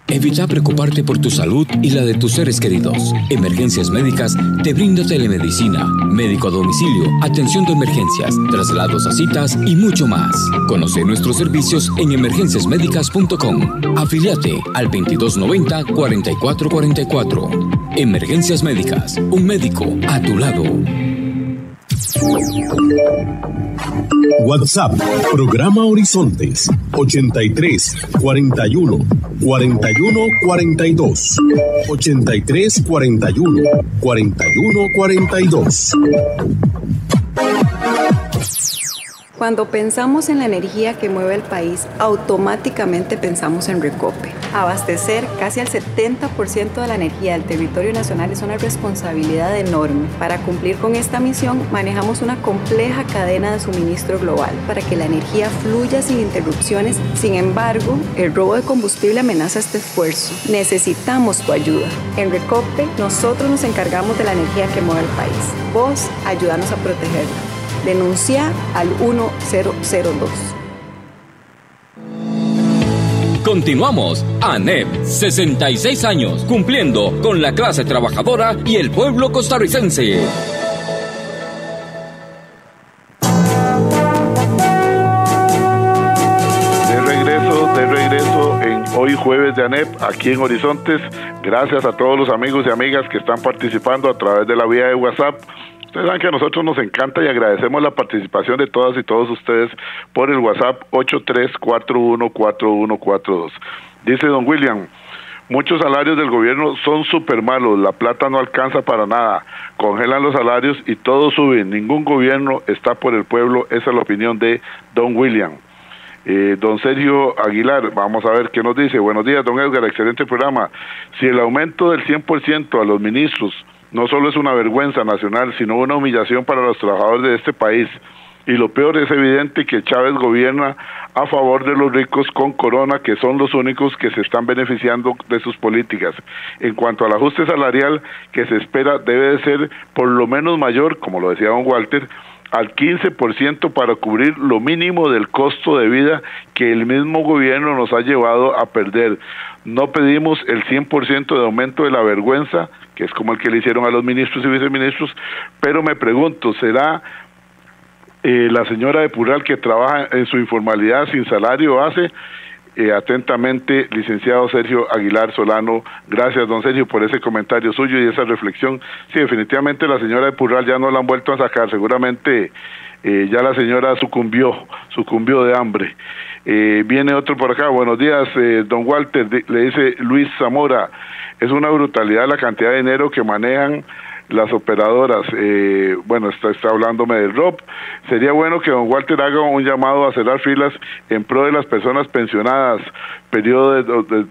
Evita preocuparte por tu salud y la de tus seres queridos. Emergencias Médicas te brinda telemedicina, médico a domicilio, atención de emergencias, traslados a citas y mucho más. Conoce nuestros servicios en emergenciasmedicas.com. Afíliate al 2290-4444. Emergencias Médicas, un médico a tu lado. WhatsApp, programa Horizontes, 83 41 41 42. 83 41 41 42. Cuando pensamos en la energía que mueve el país, automáticamente pensamos en Recope. Abastecer casi al 70% de la energía del territorio nacional es una responsabilidad enorme. Para cumplir con esta misión, manejamos una compleja cadena de suministro global para que la energía fluya sin interrupciones. Sin embargo, el robo de combustible amenaza este esfuerzo. Necesitamos tu ayuda. En Recope, nosotros nos encargamos de la energía que mueve el país. Vos, ayúdanos a protegerla. Denuncia al 1002. Continuamos. ANEP, 66 años, cumpliendo con la clase trabajadora y el pueblo costarricense. De regreso en hoy jueves de ANEP, aquí en Horizontes. Gracias a todos los amigos y amigas que están participando a través de la vía de WhatsApp. Ustedes saben que a nosotros nos encanta y agradecemos la participación de todas y todos ustedes por el WhatsApp 83414142. Dice don William, muchos salarios del gobierno son súper malos, la plata no alcanza para nada, congelan los salarios y todo sube, ningún gobierno está por el pueblo, esa es la opinión de don William. Don Sergio Aguilar, vamos a ver qué nos dice. Buenos días, don Edgar, excelente programa. Si el aumento del 100% a los ministros no solo es una vergüenza nacional, sino una humillación para los trabajadores de este país. Y lo peor, es evidente que Chávez gobierna a favor de los ricos con Corona, que son los únicos que se están beneficiando de sus políticas. En cuanto al ajuste salarial que se espera, debe de ser por lo menos mayor, como lo decía don Walter, al 15% para cubrir lo mínimo del costo de vida que el mismo gobierno nos ha llevado a perder. No pedimos el 100% de aumento de la vergüenza, que es como el que le hicieron a los ministros y viceministros, pero me pregunto, ¿será la señora de Purral, que trabaja en su informalidad sin salario, hace? Atentamente, licenciado Sergio Aguilar Solano. Gracias, don Sergio, por ese comentario suyo y esa reflexión. Sí, definitivamente la señora de Purral ya no la han vuelto a sacar, seguramente ya la señora sucumbió de hambre. Viene otro por acá. Buenos días, don Walter, le dice Luis Zamora. Es una brutalidad la cantidad de dinero que manejan las operadoras. Bueno, está hablándome del ROP. Sería bueno que don Walter haga un llamado a cerrar filas en pro de las personas pensionadas, periodo de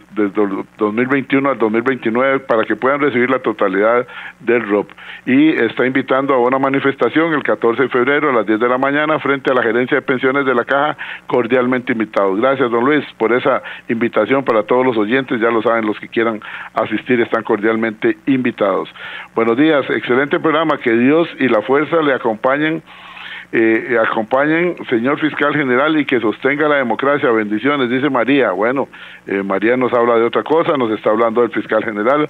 2021 al 2029, para que puedan recibir la totalidad del ROP. Y está invitando a una manifestación el 14 de febrero a las 10 de la mañana frente a la gerencia de pensiones de la Caja, cordialmente invitados. Gracias, don Luis, por esa invitación para todos los oyentes. Ya lo saben, los que quieran asistir están cordialmente invitados. Buenos días, excelente programa, que Dios y la fuerza le acompañen, señor fiscal general, y que sostenga la democracia. Bendiciones, dice María. Bueno, María nos habla de otra cosa, nos está hablando del fiscal general.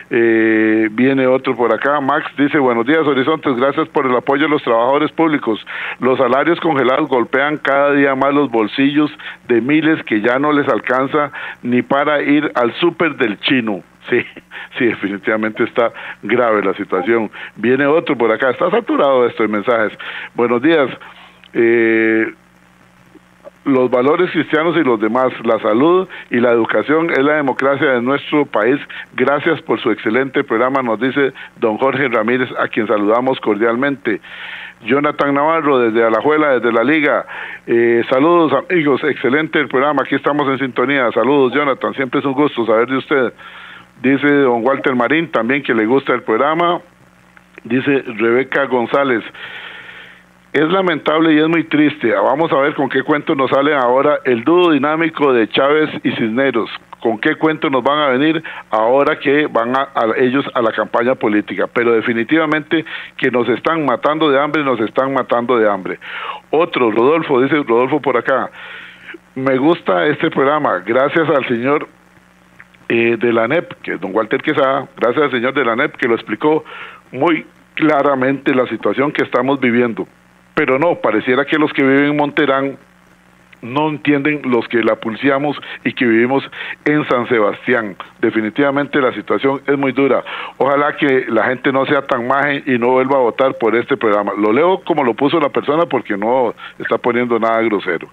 Viene otro por acá. Max dice: buenos días, Horizontes, gracias por el apoyo a los trabajadores públicos. Los salarios congelados golpean cada día más los bolsillos de miles que ya no les alcanza ni para ir al súper del chino. Sí, definitivamente está grave la situación. Viene otro por acá, está saturado esto de mensajes. Buenos días, los valores cristianos y los demás, la salud y la educación es la democracia de nuestro país. Gracias por su excelente programa, nos dice don Jorge Ramírez, a quien saludamos cordialmente. Jonathan Navarro desde Alajuela, desde la Liga. Saludos, amigos, excelente el programa, aquí estamos en sintonía. Saludos, Jonathan, siempre es un gusto saber de usted. Dice don Walter Marín también que le gusta el programa. Dice Rebeca González: es lamentable y es muy triste. Vamos a ver con qué cuento nos sale ahora el dúo dinámico de Chávez y Cisneros. ¿Con qué cuento nos van a venir ahora que van ellos a la campaña política? Pero definitivamente que nos están matando de hambre, nos están matando de hambre. Otro, Rodolfo, dice Rodolfo por acá: me gusta este programa, gracias al señor de la ANEP, que es don Walter Quesada, gracias al señor de la ANEP que lo explicó muy claramente la situación que estamos viviendo. Pero no, pareciera que los que viven en Monterán no entienden los que la pulseamos y que vivimos en San Sebastián. Definitivamente la situación es muy dura. Ojalá que la gente no sea tan maje y no vuelva a votar por este programa. Lo leo como lo puso la persona porque no está poniendo nada grosero.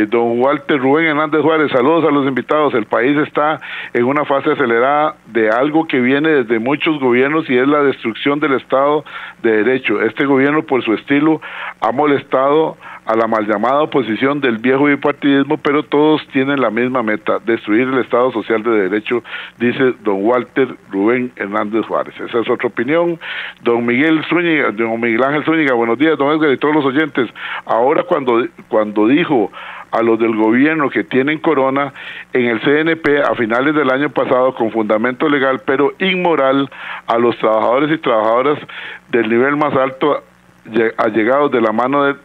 Don Walter Rubén Hernández Juárez, saludos a los invitados. El país está en una fase acelerada de algo que viene desde muchos gobiernos y es la destrucción del Estado de Derecho. Este gobierno, por su estilo, ha molestado a la mal llamada oposición del viejo bipartidismo, pero todos tienen la misma meta: destruir el Estado Social de Derecho, dice don Walter Rubén Hernández Juárez. Esa es otra opinión. Don Miguel Ángel Zúñiga, buenos días, don Edgar y todos los oyentes. Ahora cuando dijo a los del gobierno que tienen corona en el CNP a finales del año pasado con fundamento legal pero inmoral, a los trabajadores y trabajadoras del nivel más alto, allegados de la mano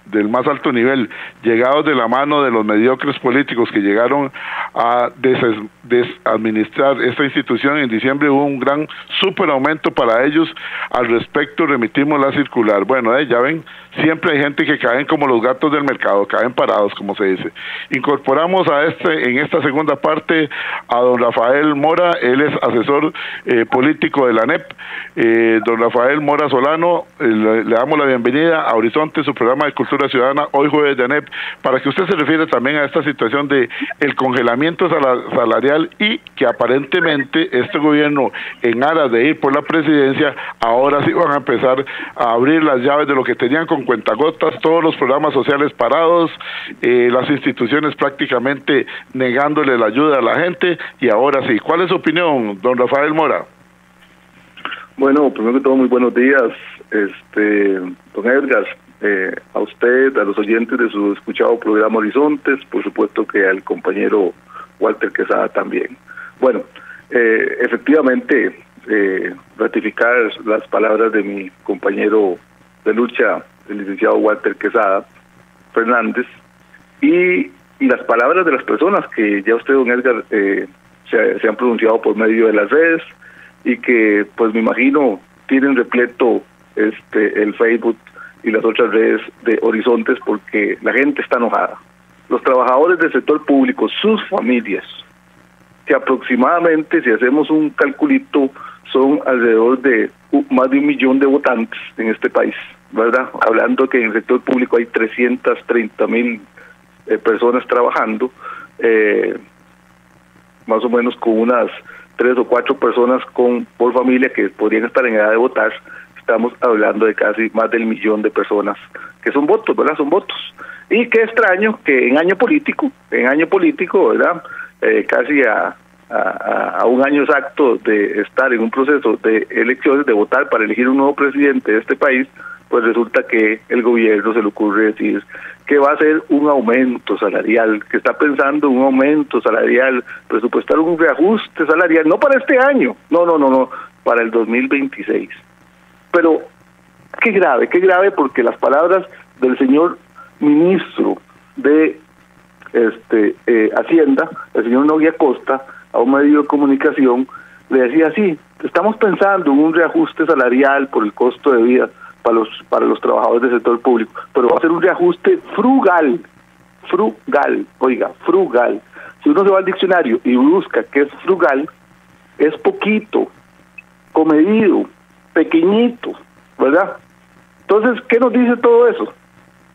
del más alto nivel, llegados de la mano de los mediocres políticos que llegaron a desadministrar esta institución. En diciembre hubo un gran super aumento para ellos. Al respecto remitimos la circular. Bueno, ya ven, siempre hay gente que caen como los gatos del mercado, caen parados, como se dice. Incorporamos en esta segunda parte a don Rafael Mora, él es asesor político de la ANEP. Don Rafael Mora Solano, le damos la bienvenida a Horizonte, su programa de Cultura Ciudadana, hoy jueves de ANEP, para que usted se refiere también a esta situación de el congelamiento salarial y que aparentemente este gobierno, en aras de ir por la presidencia, ahora sí van a empezar a abrir las llaves de lo que tenían con cuentagotas, todos los programas sociales parados, las instituciones prácticamente negándole la ayuda a la gente, y ahora sí. ¿Cuál es su opinión, don Rafael Mora? Bueno, primero que todo, muy buenos días, don Edgar, a usted, a los oyentes de su escuchado programa Horizontes, por supuesto que al compañero Walter Quesada también. Bueno, efectivamente, ratificar las palabras de mi compañero de lucha del licenciado Walter Quesada Fernández, y las palabras de las personas que ya usted, don Edgar, se han pronunciado por medio de las redes, y que pues me imagino tienen repleto el Facebook y las otras redes de Horizontes, porque la gente está enojada. Los trabajadores del sector público, sus familias, que aproximadamente, si hacemos un calculito, son alrededor de más de 1 millón de votantes en este país, ¿verdad? Hablando que en el sector público hay 330,000 personas trabajando, más o menos con unas 3 o 4 personas por familia que podrían estar en edad de votar. Estamos hablando de casi más del 1 millón de personas que son votos, ¿verdad? Son votos. Y qué extraño que en año político, ¿verdad? Casi a un año exacto de estar en un proceso de elecciones, de votar para elegir un nuevo presidente de este país, pues resulta que el gobierno se le ocurre decir que va a hacer un aumento salarial, que está pensando en un aumento salarial, presupuestar un reajuste salarial, no para este año, no, para el 2026. Pero qué grave, porque las palabras del señor ministro de Hacienda, el señor Nogui Acosta, a un medio de comunicación, le decía así: estamos pensando en un reajuste salarial por el costo de vida para los trabajadores del sector público, pero va a ser un reajuste frugal, oiga, frugal. Si uno se va al diccionario y busca qué es frugal, es poquito, comedido, pequeñito, ¿verdad? Entonces, ¿qué nos dice todo eso?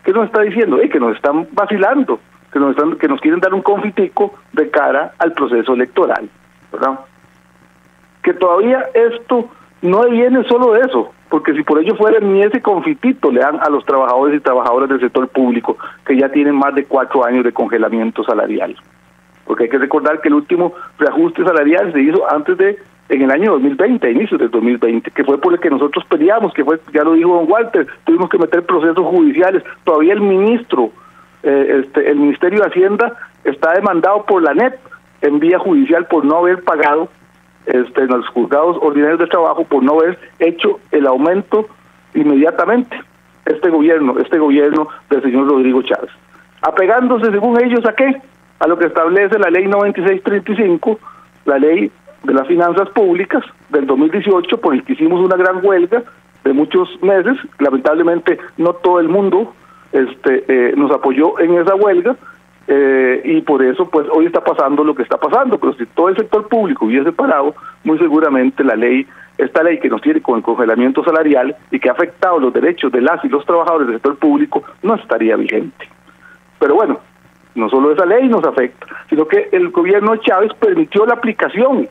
¿Qué nos está diciendo? Que nos están vacilando, que nos quieren dar un confitico de cara al proceso electoral, ¿verdad? Que todavía esto no viene solo de eso, porque si por ello fuera, ni ese confitito le dan a los trabajadores y trabajadoras del sector público, que ya tienen más de 4 años de congelamiento salarial. Porque hay que recordar que el último reajuste salarial se hizo en el año 2020, a inicios del 2020, que fue por el que nosotros peleamos, que fue, ya lo dijo don Walter, tuvimos que meter procesos judiciales. Todavía el ministro, el Ministerio de Hacienda está demandado por la ANEP en vía judicial por no haber pagado en los juzgados ordinarios de trabajo, por no haber hecho el aumento inmediatamente. Este gobierno del señor Rodrigo Chávez, apegándose según ellos ¿a qué? A lo que establece la ley 9635, la ley de las finanzas públicas del 2018, por el que hicimos una gran huelga de muchos meses. Lamentablemente no todo el mundo nos apoyó en esa huelga, y por eso pues hoy está pasando lo que está pasando. Pero si todo el sector público hubiese parado, muy seguramente esta ley que nos tiene con el congelamiento salarial y que ha afectado los derechos de las y los trabajadores del sector público no estaría vigente. Pero bueno, no solo esa ley nos afecta, sino que el gobierno de Chávez permitió la aplicación,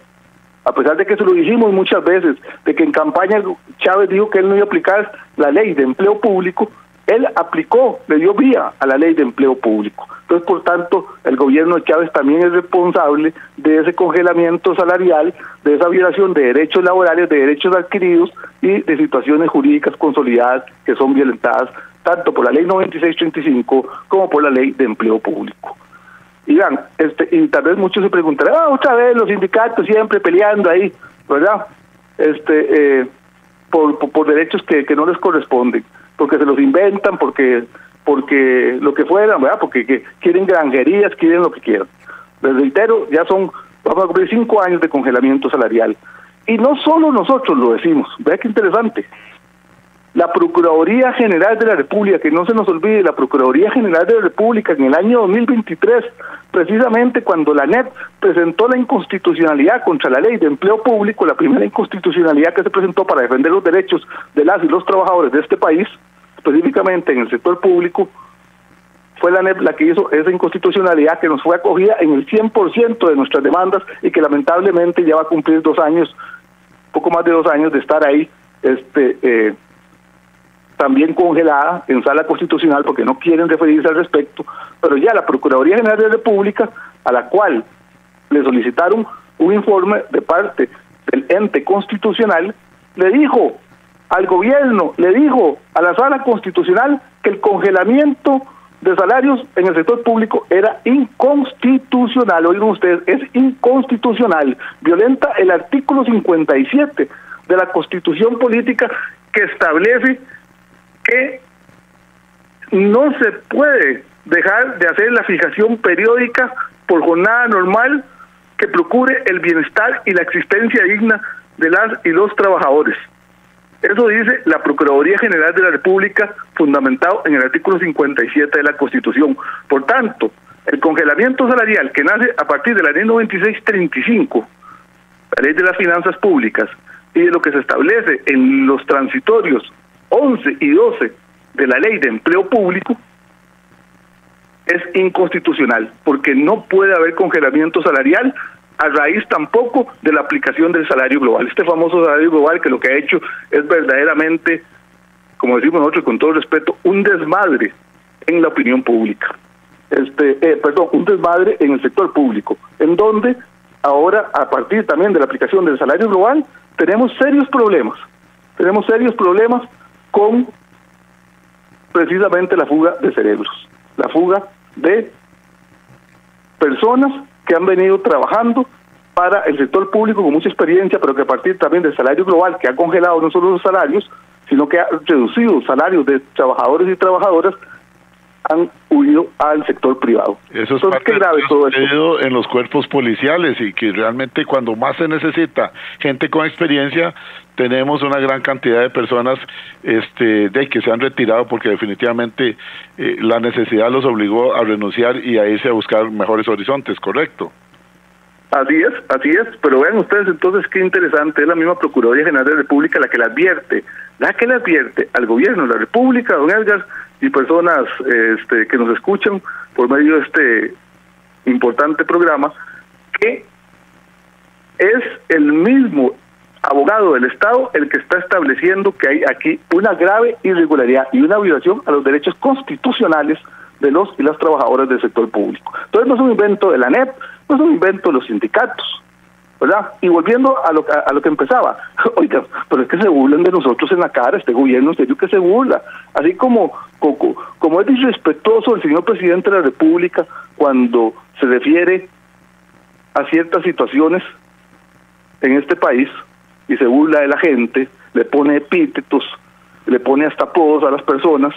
a pesar de que se lo dijimos muchas veces, de que en campaña Chávez dijo que él no iba a aplicar la ley de empleo público. Él aplicó, le dio vía a la ley de empleo público. Entonces, por tanto, el gobierno de Chávez también es responsable de ese congelamiento salarial, de esa violación de derechos laborales, de derechos adquiridos y de situaciones jurídicas consolidadas que son violentadas tanto por la ley 9635 como por la ley de empleo público. Y vean, y tal vez muchos se preguntarán, otra vez los sindicatos siempre peleando ahí, ¿verdad? Por derechos que no les corresponden, porque se los inventan, porque lo que fuera, ¿verdad? Porque quieren granjerías, quieren lo que quieran. Les reitero, vamos a cumplir 5 años de congelamiento salarial. Y no solo nosotros lo decimos, vea qué interesante. La Procuraduría General de la República, que no se nos olvide, la Procuraduría General de la República en el año 2023, precisamente cuando la ANEP presentó la inconstitucionalidad contra la ley de empleo público, la primera inconstitucionalidad que se presentó para defender los derechos de las y los trabajadores de este país, específicamente en el sector público, fue la ANEP la que hizo esa inconstitucionalidad que nos fue acogida en el 100% de nuestras demandas y que lamentablemente ya va a cumplir 2 años, poco más de 2 años de estar ahí, también congelada en sala constitucional porque no quieren referirse al respecto. Pero ya la Procuraduría General de la República, a la cual le solicitaron un informe de parte del ente constitucional, le dijo al gobierno, le dijo a la sala constitucional que el congelamiento de salarios en el sector público era inconstitucional. Oigan ustedes, es inconstitucional, violenta el artículo 57 de la Constitución Política, que establece que no se puede dejar de hacer la fijación periódica por jornada normal que procure el bienestar y la existencia digna de las y los trabajadores. Eso dice la Procuraduría General de la República, fundamentado en el artículo 57 de la Constitución. Por tanto, el congelamiento salarial que nace a partir de la ley 9635, la ley de las finanzas públicas, y de lo que se establece en los transitorios 11 y 12 de la ley de empleo público, es inconstitucional, porque no puede haber congelamiento salarial a raíz tampoco de la aplicación del salario global. Este famoso salario global que lo que ha hecho es verdaderamente, como decimos nosotros con todo respeto, un desmadre en la opinión pública. Un desmadre en el sector público, en donde ahora, a partir también de la aplicación del salario global, tenemos serios problemas con precisamente la fuga de cerebros, la fuga de personas que han venido trabajando para el sector público con mucha experiencia, pero que a partir también del salario global, que ha congelado no solo los salarios, sino que ha reducido los salarios de trabajadores y trabajadoras, han huido al sector privado. Eso es entonces, qué grave todo esto en los cuerpos policiales, y que realmente cuando más se necesita gente con experiencia, tenemos una gran cantidad de personas que se han retirado porque definitivamente la necesidad los obligó a renunciar y a irse a buscar mejores horizontes, ¿correcto? Así es, pero vean ustedes entonces qué interesante, es la misma Procuraduría General de la República la que le advierte al gobierno de la República, don Edgar, y personas que nos escuchan por medio de este importante programa, que es el mismo abogado del Estado el que está estableciendo que hay aquí una grave irregularidad y una violación a los derechos constitucionales de los y las trabajadoras del sector público. Entonces no es un invento de la ANEP, no es un invento de los sindicatos, ¿verdad? Y volviendo a lo que empezaba, oiga, pero es que se burlan de nosotros en la cara, este gobierno en serio que se burla, así como es disrespetuoso el señor presidente de la República cuando se refiere a ciertas situaciones en este país y se burla de la gente, le pone epítetos, le pone hasta apodos a las personas,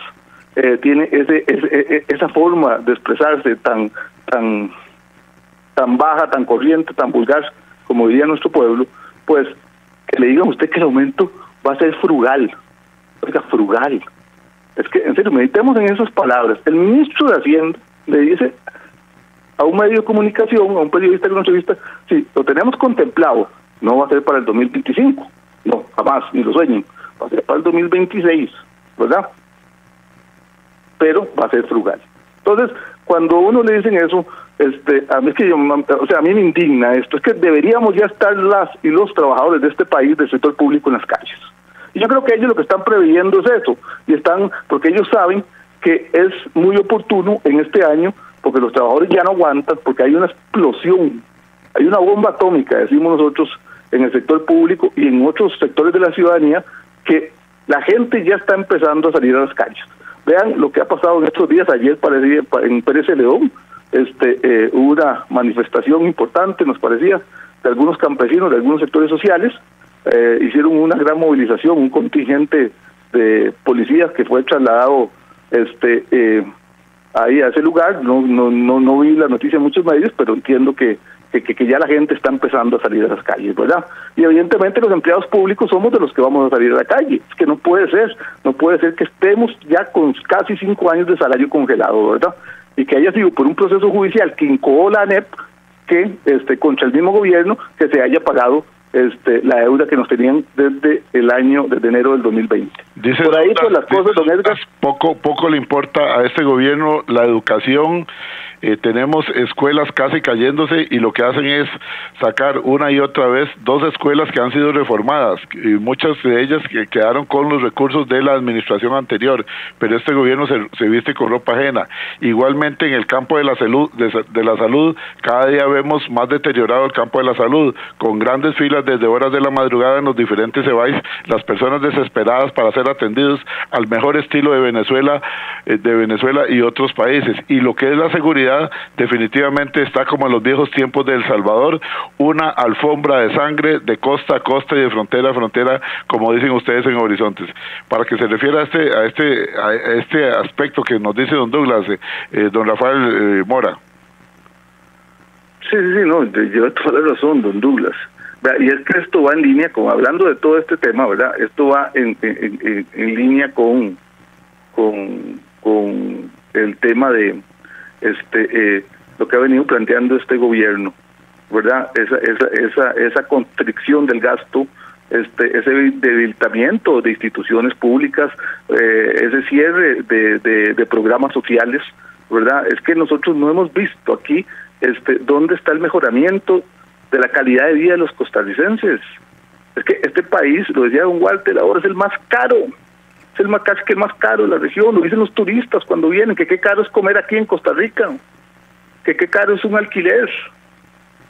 tiene esa forma de expresarse tan baja, tan corriente, tan vulgar, como diría nuestro pueblo, pues que le digan a usted que el aumento va a ser frugal. Oiga, frugal. Es que, en serio, meditemos en esas palabras. El ministro de Hacienda le dice a un medio de comunicación, a un periodista que una entrevista, sí, lo tenemos contemplado, no va a ser para el 2025, no, jamás, ni lo sueñen, va a ser para el 2026, ¿verdad? Pero va a ser frugal. Entonces, cuando uno le dicen eso, a mí me indigna esto, es que deberíamos ya estar las y los trabajadores de este país, del sector público, en las calles. Y yo creo que ellos lo que están previendo es eso, porque ellos saben que es muy oportuno en este año, porque los trabajadores ya no aguantan, porque hay una explosión, hay una bomba atómica, decimos nosotros, en el sector público y en otros sectores de la ciudadanía, que la gente ya está empezando a salir a las calles. Vean lo que ha pasado en estos días. Ayer parecía en Pérez Celedón, hubo una manifestación importante, nos parecía, de algunos campesinos, de algunos sectores sociales, hicieron una gran movilización, un contingente de policías que fue trasladado ahí a ese lugar. No vi la noticia en muchos medios, pero entiendo que ya la gente está empezando a salir a las calles, ¿verdad? Y evidentemente los empleados públicos somos de los que vamos a salir a la calle. Es que no puede ser que estemos ya con casi 5 años de salario congelado, ¿verdad? Y que haya sido por un proceso judicial que incoó la ANEP, que contra el mismo gobierno, que se haya pagado la deuda que nos tenían desde enero del 2020. Dice por ahí, pues las cosas, don Edgar, poco le importa a este gobierno la educación. Tenemos escuelas casi cayéndose y lo que hacen es sacar una y otra vez 2 escuelas que han sido reformadas, y muchas de ellas que quedaron con los recursos de la administración anterior, pero este gobierno se viste con ropa ajena. Igualmente en el campo de la salud, cada día vemos más deteriorado el campo de la salud, con grandes filas desde horas de la madrugada en los diferentes EBAIS, las personas desesperadas para ser atendidos al mejor estilo de Venezuela y otros países. Y lo que es la seguridad, seguridad definitivamente está como en los viejos tiempos de El Salvador, una alfombra de sangre de costa a costa y de frontera a frontera, como dicen ustedes en Horizontes. Para que se refiera a este aspecto que nos dice don Douglas, don Rafael Mora. Sí, no, lleva toda la razón, don Douglas. Y es que esto va en línea con, hablando de todo este tema, ¿verdad? Esto va en línea con el tema de lo que ha venido planteando este gobierno, ¿verdad? Esa constricción del gasto, ese debilitamiento de instituciones públicas, ese cierre de programas sociales, ¿verdad? Es que nosotros no hemos visto aquí dónde está el mejoramiento de la calidad de vida de los costarricenses. Es que este país, lo decía don Walter, ahora es el más caro, es el más caro de la región. Lo dicen los turistas cuando vienen, que qué caro es comer aquí en Costa Rica, que qué caro es un alquiler,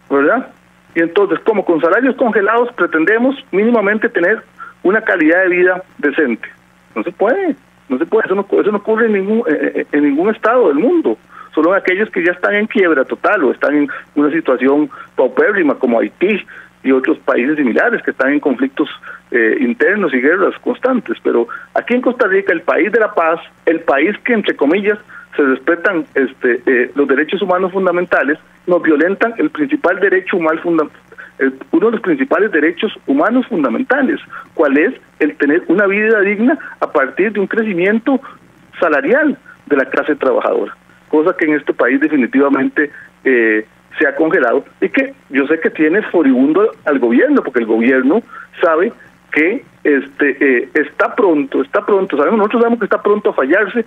¿verdad? Y entonces, como con salarios congelados pretendemos mínimamente tener una calidad de vida decente. No se puede, eso no ocurre en ningún estado del mundo. Solo aquellos que ya están en quiebra total o están en una situación paupérrima como Haití y otros países similares que están en conflictos internos y guerras constantes. Pero aquí en Costa Rica, el país de la paz, el país que entre comillas se respetan los derechos humanos fundamentales, nos violentan el principal derecho humano uno de los principales derechos humanos fundamentales, ¿cuál es? El tener una vida digna a partir de un crecimiento salarial de la clase trabajadora, cosa que en este país definitivamente se ha congelado y que yo sé que tiene furibundo al gobierno, porque el gobierno sabe que está pronto, nosotros sabemos que está pronto a fallarse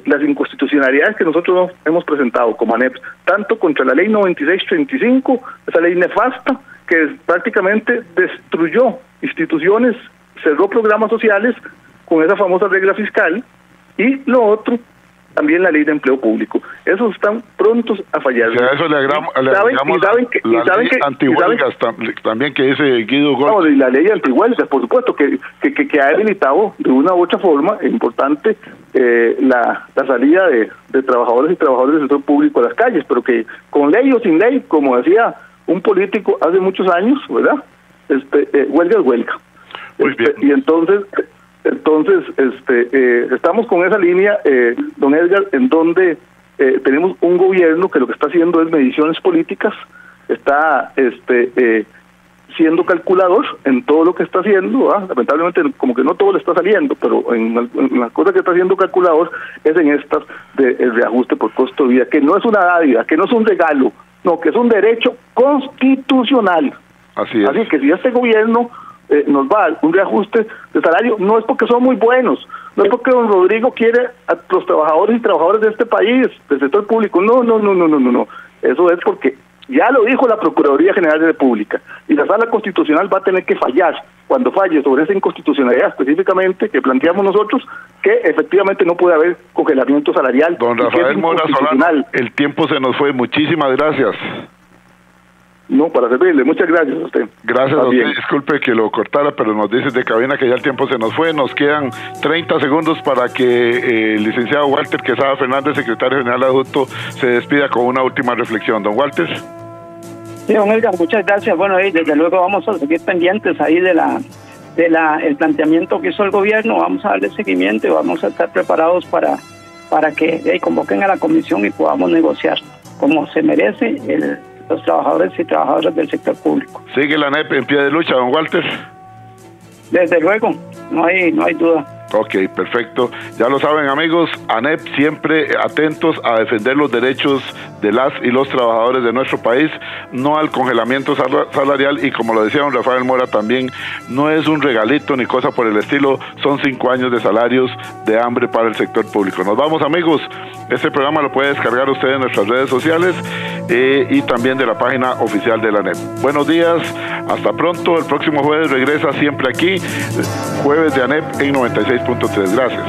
las inconstitucionalidades que nosotros hemos presentado como ANEP, tanto contra la ley 9635, esa ley nefasta que prácticamente destruyó instituciones, cerró programas sociales con esa famosa regla fiscal, y lo otro, también la ley de empleo público. Esos están prontos a fallar. O sea, eso le agregamos la ley antihuelgas también que dice Guido Goltz. No, y la ley antihuelgas, por supuesto, que ha debilitado de una u otra forma importante la salida de trabajadores y trabajadoras del sector público a las calles, pero que con ley o sin ley, como decía un político hace muchos años, ¿verdad? Huelga es huelga. Muy bien. Y entonces estamos con esa línea, don Edgar, en donde tenemos un gobierno que lo que está haciendo es mediciones políticas, está siendo calculador en todo lo que está haciendo, ¿verdad? Lamentablemente como que no todo le está saliendo, pero en las cosas que está haciendo calculador es en estas del reajuste por costo de vida, que no es una dádiva, que no es un regalo, no, que es un derecho constitucional. Así es. Así que si este gobierno nos va a dar un reajuste de salario, no es porque son muy buenos, no es porque don Rodrigo quiere a los trabajadores y trabajadoras de este país, del sector público, no, eso es porque ya lo dijo la Procuraduría General de la República, y la Sala Constitucional va a tener que fallar, cuando falle sobre esa inconstitucionalidad específicamente que planteamos nosotros, que efectivamente no puede haber congelamiento salarial. Don Rafael Mora Solano, el tiempo se nos fue, muchísimas gracias. No, para servirle. Muchas gracias a usted. Gracias a usted. Disculpe que lo cortara, pero nos dice de cabina que ya el tiempo se nos fue. Nos quedan 30 segundos para que el licenciado Walter Quesada Fernández, secretario general adjunto, se despida con una última reflexión. Don Walter. Sí, don Edgar, muchas gracias. Bueno, desde luego vamos a seguir pendientes ahí el planteamiento que hizo el gobierno. Vamos a darle seguimiento y vamos a estar preparados para que convoquen a la comisión y podamos negociar como se merece los trabajadores y trabajadoras del sector público. ¿Sigue la ANEP en pie de lucha, don Walter? Desde luego, no hay duda. Ok, perfecto. Ya lo saben, amigos, ANEP siempre atentos a defender los derechos de las y los trabajadores de nuestro país, no al congelamiento salarial, y como lo decía don Rafael Mora también, no es un regalito ni cosa por el estilo, son 5 años de salarios de hambre para el sector público. Nos vamos, amigos. Este programa lo puede descargar usted en nuestras redes sociales y también de la página oficial de la ANEP. Buenos días, hasta pronto. El próximo jueves regresa siempre aquí, jueves de ANEP en 96.3. Gracias.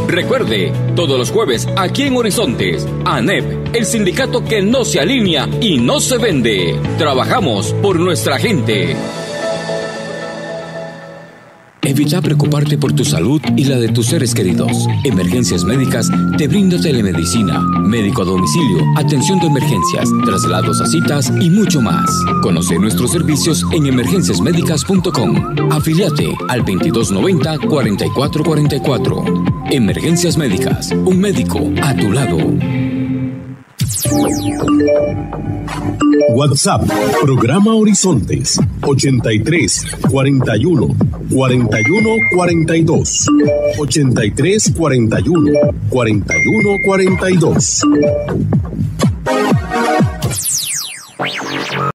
Recuerde, todos los jueves aquí en Horizontes, ANEP, el sindicato que no se alinea y no se vende. Trabajamos por nuestra gente. Evita preocuparte por tu salud y la de tus seres queridos. Emergencias Médicas te brinda telemedicina, médico a domicilio, atención de emergencias, traslados a citas y mucho más. Conoce nuestros servicios en emergenciasmedicas.com. Afíliate al 2290-4444. Emergencias Médicas, un médico a tu lado. WhatsApp, programa Horizontes, 83 41 41 42. 83 41 41 42.